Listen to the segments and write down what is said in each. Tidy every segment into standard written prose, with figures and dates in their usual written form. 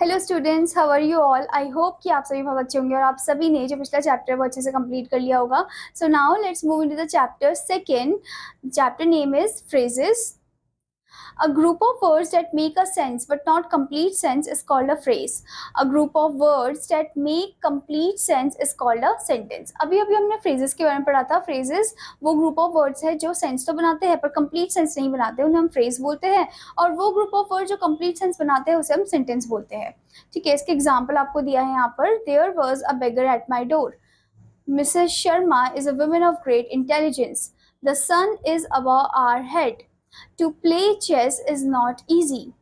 Hello students, how are you all. I hope कि आप सभी बहुत अच्छे होंगे और आप सभी ने जो पिछला चैप्टर वो अच्छे से कंप्लीट कर लिया होगा। So now let's move into the chapter second. Chapter name is phrases. A group of words that make a sense but not complete sense is called a phrase. A group of words that make complete sense is called a sentence. अभी अभी हमने phrases के बारे में पढ़ा था। phrases वो group of words है जो sense तो बनाते हैं पर complete sense नहीं बनाते, उन्हें हम phrase बोलते हैं। और वो group of words जो complete sense बनाते हैं उसे हम sentence बोलते हैं। ठीक है, इसके एग्जाम्पल आपको दिया है यहाँ पर। There was a beggar at my door. Mrs. Sharma is a woman of great intelligence. The sun is above our head. To play chess is not easy.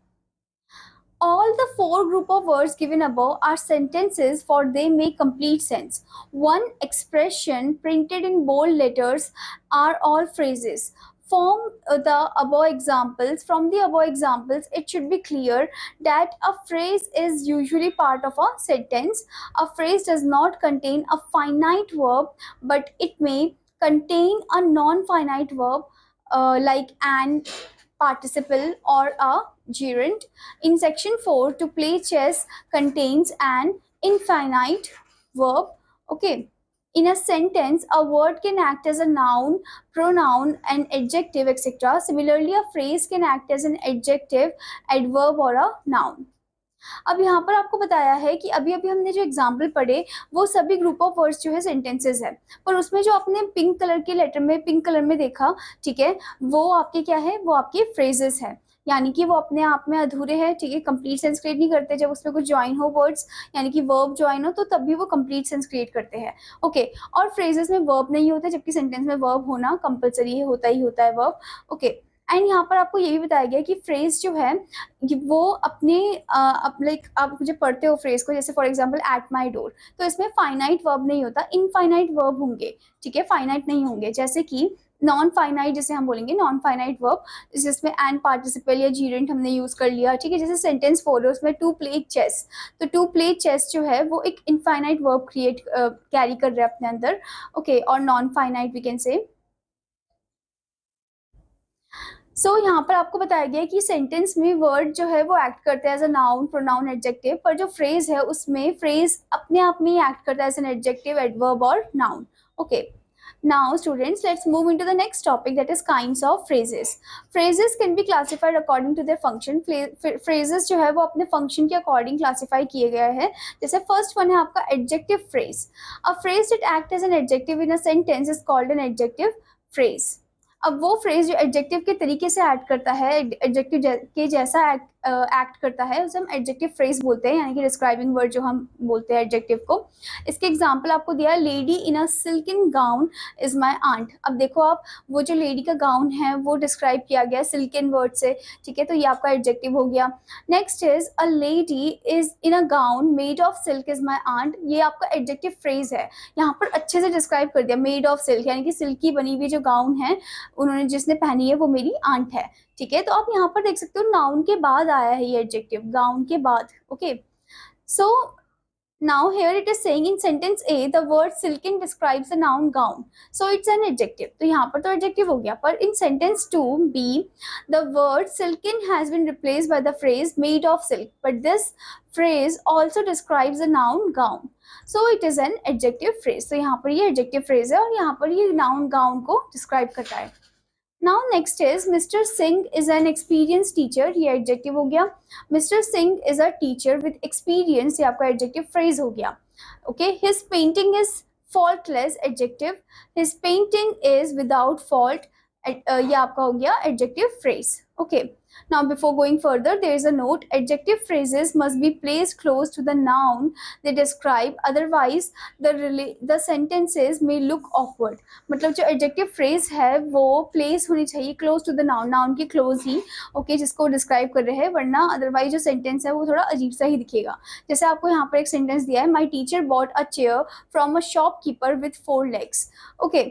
All the four group of words given above are sentences for they make complete sense. One expression printed in bold letters are all phrases. From the above examples, it should be clear that a phrase is usually part of a sentence. A phrase does not contain a finite verb, but it may contain a non-finite verb like an participle or a gerund. In section 4, to play chess contains an infinite verb. Okay. In a sentence, a word can act as a noun, pronoun, an adjective, etc. Similarly, a phrase can act as an adjective, adverb or a noun. अब यहाँ पर आपको बताया है कि अभी अभी हमने जो एग्जाम्पल पढ़े वो सभी ग्रुप ऑफ वर्ड्स जो है सेंटेंसेस है, पर उसमें जो आपने पिंक कलर के लेटर में पिंक कलर में देखा, ठीक है, वो आपके क्या है, वो आपके फ्रेजेस है। यानी कि वो अपने आप में अधूरे हैं, ठीक है, कंप्लीट सेंस क्रिएट नहीं करते। जब उसमें कुछ ज्वाइन हो वर्ड्स यानी कि वर्ब ज्वाइन हो तो तब भी वो कंप्लीट सेंस क्रिएट करते हैं। ओके, और फ्रेजेस में वर्ब नहीं होते, जबकि सेंटेंस में वर्ब होना कंपलसरी होता ही होता है वर्ब। ओके, एंड यहाँ पर आपको ये भी बताया गया कि फ्रेज जो है वो अपने लाइक आप जब पढ़ते हो फ्रेज को, जैसे for example at my door, तो इसमें फाइनाइट वर्ब नहीं होता, इनफाइनाइट वर्ब होंगे। ठीक है, फाइनाइट नहीं होंगे। जैसे कि नॉन फाइनाइट, जैसे हम बोलेंगे नॉन फाइनाइट वर्ब जिसमें एन पार्टिसिपल या जीरेंट हमने यूज कर लिया। ठीक है, जैसे सेंटेंस फोर है उसमें टू प्ले चेस, तो टू प्ले चेस जो है वो एक इनफाइनाइट वर्ब क्रिएट कैरी कर रहा है अपने अंदर। ओके, और non finite we can say. सो यहाँ पर आपको बताया गया कि सेंटेंस में वर्ड जो है वो एक्ट करता है as a noun, pronoun, adjective, पर जो फ्रेज है उसमें फ्रेज अपने आप में ही एक्ट करता है एज एन एडजेक्टिव, एडवर्ब और noun. Okay, now students, let's move into the next topic, that is kinds of phrases. Phrases can be classified according to their function. Phrases जो है वो अपने function के according classify किए गए हैं। जैसे first one है आपका adjective phrase. A phrase that acts as an adjective in a sentence is called an adjective phrase. अब वो फ्रेज जो एडजेक्टिव के तरीके से ऐड करता है, एडजेक्टिव के जैसा एक्ट करता है, उसे हम एडजेक्टिव फ्रेज बोलते हैं, यानी कि डिस्क्राइबिंग वर्ड जो हम बोलते हैं एडजेक्टिव को। इसके एग्जांपल आपको दिया है, lady in a silken gown is my aunt. अब देखो आप, वो जो लेडी का गाउन है वो डिस्क्राइब किया गया सिल्किन वर्ड से। ठीक है, तो ये आपका एडजेक्टिव हो गया। Next is a lady is in a gown made of silk is my aunt, ये आपका एडजेक्टिव फ्रेज है। यहाँ पर अच्छे से डिस्क्राइब कर दिया, मेड ऑफ सिल्क यानी कि सिल्क की बनी हुई जो गाउन है उन्होंने जिसने पहनी है वो मेरी आंट है। ठीक है, तो आप यहाँ पर देख सकते हो नाउन के बाद आया है ये एडजेक्टिव, गाउन के बाद। Okay, so now here it is saying in sentence A the word silken describes the noun gown, so it's an adjective, तो यहाँ पर तो adjective हो गया। पर in sentence 2B the word silken has been replaced by the phrase made of silk, but this phrase also describes the noun gown, so it is an adjective phrase। तो यहाँ पर ये adjective phrase है और यहाँ पर ये noun gown को describe करता है। Now next is Mr. Singh is an experienced teacher, ये adjective हो गया। Mr. Singh is a teacher with experience, ये आपका adjective phrase हो गया। Okay, his painting is faultless, adjective. His painting is without fault, ये आपका हो गया adjective phrase. Okay, now before going further there is a note, adjective phrases must be placed close to the noun they describe, otherwise the sentences may look awkward। मतलब जो adjective phrase है वो place होनी चाहिए close to the noun, noun के close ही, okay, जिसको describe कर रहे हैं, वरना otherwise जो sentence है वो थोड़ा अजीब सा ही दिखेगा। जैसे आपको यहाँ पर एक sentence दिया है, my teacher bought a chair from a shopkeeper with 4 legs। okay,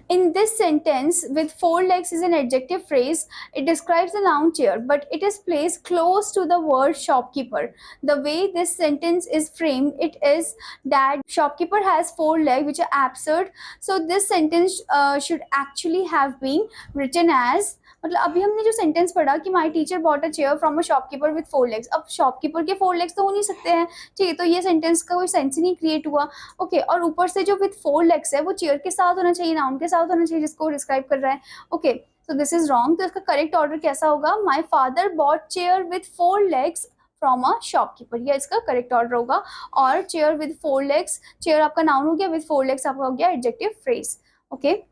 In this sentence, with four legs is an adjective phrase. It describes the noun chair, but it is placed close to the word shopkeeper. The way this sentence is framed, it is that shopkeeper has four legs, which are absurd. So this sentence should actually have been written as, मतलब अभी हमने जो sentence पढ़ा कि my teacher bought a chair from a shopkeeper with four legs, अब shopkeeper के four legs तो हो नहीं सकते हैं, ठीक है, तो ये सेंटेंस का कोई सेंस ही नहीं क्रिएट हुआ। ओके, और ऊपर से जो विद फोर लेग्स है वो चेयर के साथ होना चाहिए, नाउन के साथ होना चाहिए जिसको डिस्क्राइब कर रहा है। Okay, so this is wrong. तो इसका करेक्ट ऑर्डर कैसा होगा, my father bought chair with four legs from a shopkeeper, ये इसका करेक्ट ऑर्डर होगा। और chair with four legs, chair आपका नाउन हो गया, विद फोर लेग्स आपका हो गया adjective phrase. Okay,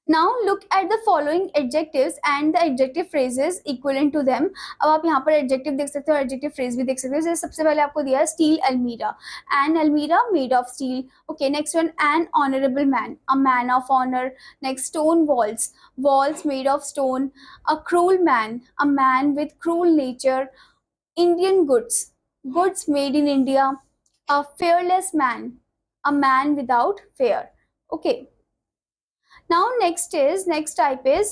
Now look at the following adjectives and the adjective phrases equivalent to them. अब आप यहाँ पर adjective देख सकते हो, adjective phrase भी देख सकते हो। जैसे सबसे पहले आपको दिया है steel almirah, an almirah made of steel. Okay, next one, an honorable man, a man of honor. Next, stone walls, walls made of stone. A cruel man, a man with cruel nature. Indian goods, goods made in India. A fearless man, a man without fear. Okay. Now next type is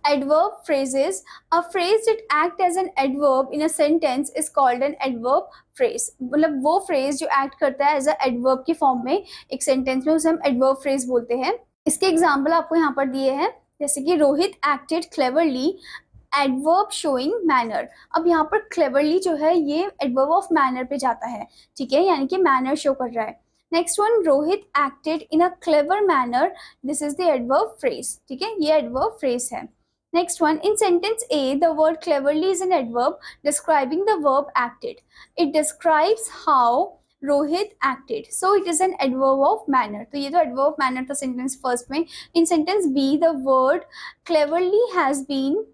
adverb phrases. A phrase that act as an adverb in a sentence is called an adverb phrase. मतलब वो phrase जो act करता है as a adverb की form में एक sentence में, उसे हम adverb phrase बोलते हैं। इसके example आपको यहाँ पर दिए हैं, जैसे कि Rohit acted cleverly, adverb showing manner। अब यहाँ पर cleverly जो है ये adverb of manner पे जाता है, ठीक है, यानी कि manner show कर रहा है। Next one, Rohit acted in a clever manner, this is the adverb phrase, ठीक है, ये एडवर्ब फ्रेज है। Next one, in sentence A the word cleverly is an adverb describing the verb acted, it describes how Rohit acted, so it is an adverb of manner. तो ये तो adverb manner था sentence first में। In sentence B the word cleverly has been,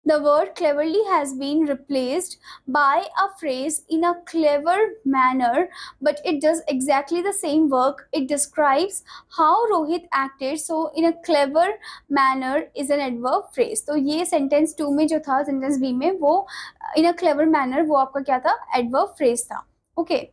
the word cleverly has been replaced by a phrase in a clever manner, but it does exactly the same work. It describes how Rohit acted, so in a clever manner is an adverb phrase. तो ये sentence 2 में जो था, sentence B में, वो in a clever manner वो आपका क्या था, adverb phrase था। Okay.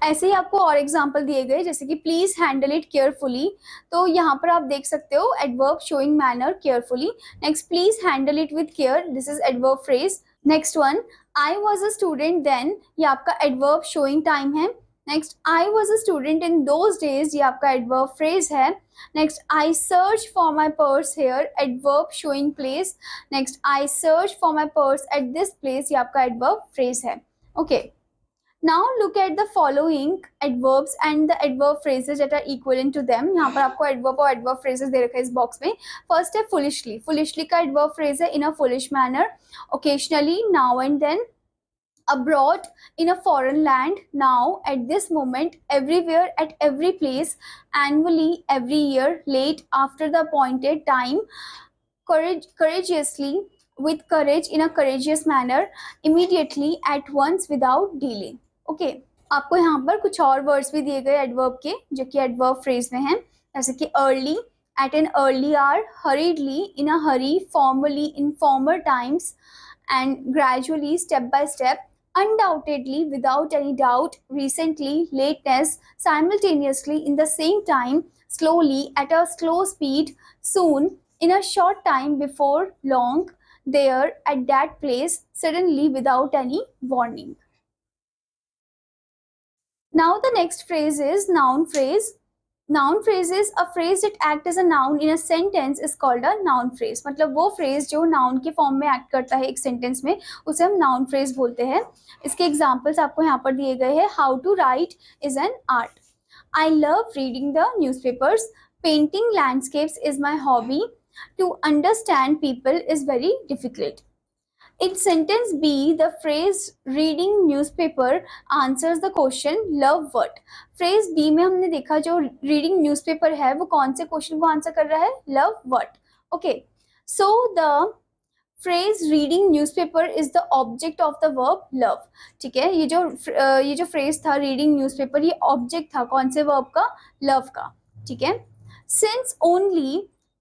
ऐसे ही आपको और एग्जाम्पल दिए गए, जैसे कि प्लीज हैंडल इट केयरफुली, तो यहाँ पर आप देख सकते हो adverb showing manner carefully. Next, please handle it with care, this is adverb phrase. Next one, I was a student then, ये आपका एडवर्ब शोइंग टाइम है। Next, I was a student in those days, ये आपका adverb phrase है। Next, I search for my purse here, adverb showing place. Next, I search for my purse at this place, ये आपका adverb phrase है। Okay, Now look at the following adverbs and the adverb phrases that are equivalent to them. यहाँ पर आपको adverb और adverb phrases दे रखा है इस box में। First है foolishly. Foolishly का adverb phrase है in a foolish manner, occasionally, now and then, abroad, in a foreign land, now, at this moment, everywhere, at every place, annually, every year, late, after the appointed time, courageously, with courage, in a courageous manner, immediately, at once, without delay. Okay, आपको यहाँ पर कुछ और words भी दिए गए adverb के, जो कि एडवर्ब फ्रेज में हैं, जैसे कि early, at an early hour, hurriedly, in a hurry, formally, in former times, and gradually, step by step, undoubtedly, without any doubt, recently, lateness, simultaneously, in the same time, slowly, at a slow speed, soon, in a short time, before, long, there, at that place, suddenly, without any warning. Now the next phrase is noun phrase. Noun phrase is a phrase that act as a noun in a sentence is called a noun phrase. मतलब वो phrase जो noun के form में act करता है एक sentence में, उसे हम noun phrase बोलते हैं। इसके examples आपको यहाँ पर दिए गए हैं। How to write is an art. I love reading the newspapers. Painting landscapes is my hobby. To understand people is very difficult. In sentence B, the phrase reading newspaper answers the question love what. Phrase B में हमने देखा जो reading newspaper है वो कौन से question को answer कर रहा है, love what. Okay, so the phrase reading newspaper is the object of the verb love. ठीक है, ये जो phrase था reading newspaper, ये object था कौन से verb का, love का, ठीक है। Since only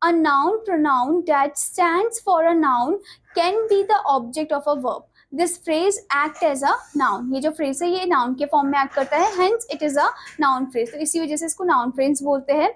a noun pronoun that stands for a noun can be the object of a verb. This phrase act as a noun, ये जो फ्रेज है ये नाउन के फॉर्म में एक्ट करता है, hence it is a noun phrase, तो इसी वजह से इसको नाउन फ्रेज बोलते हैं।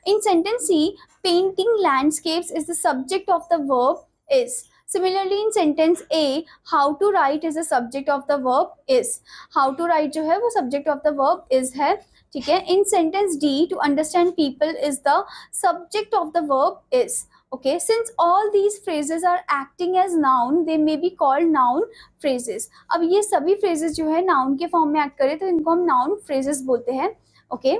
In sentence C painting landscapes is the subject of the verb is. Similarly in sentence A, how to write is the subject of the verb is. How to write जो है वो subject of the verb is है, ठीक है। In sentence D, to understand people is the subject of the verb is. Okay, since all these phrases are acting as noun, they may be called noun phrases. अब ये सभी phrases जो है noun के form में act करे तो इनको हम noun phrases बोलते हैं। Okay.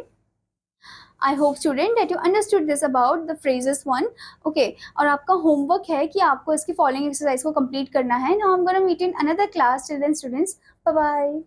I hope student that you understood this about the phrases one. Okay, और आपका homework है कि आपको इसकी following exercise को complete करना है. Now I'm gonna meet in another class. Till then students, bye bye.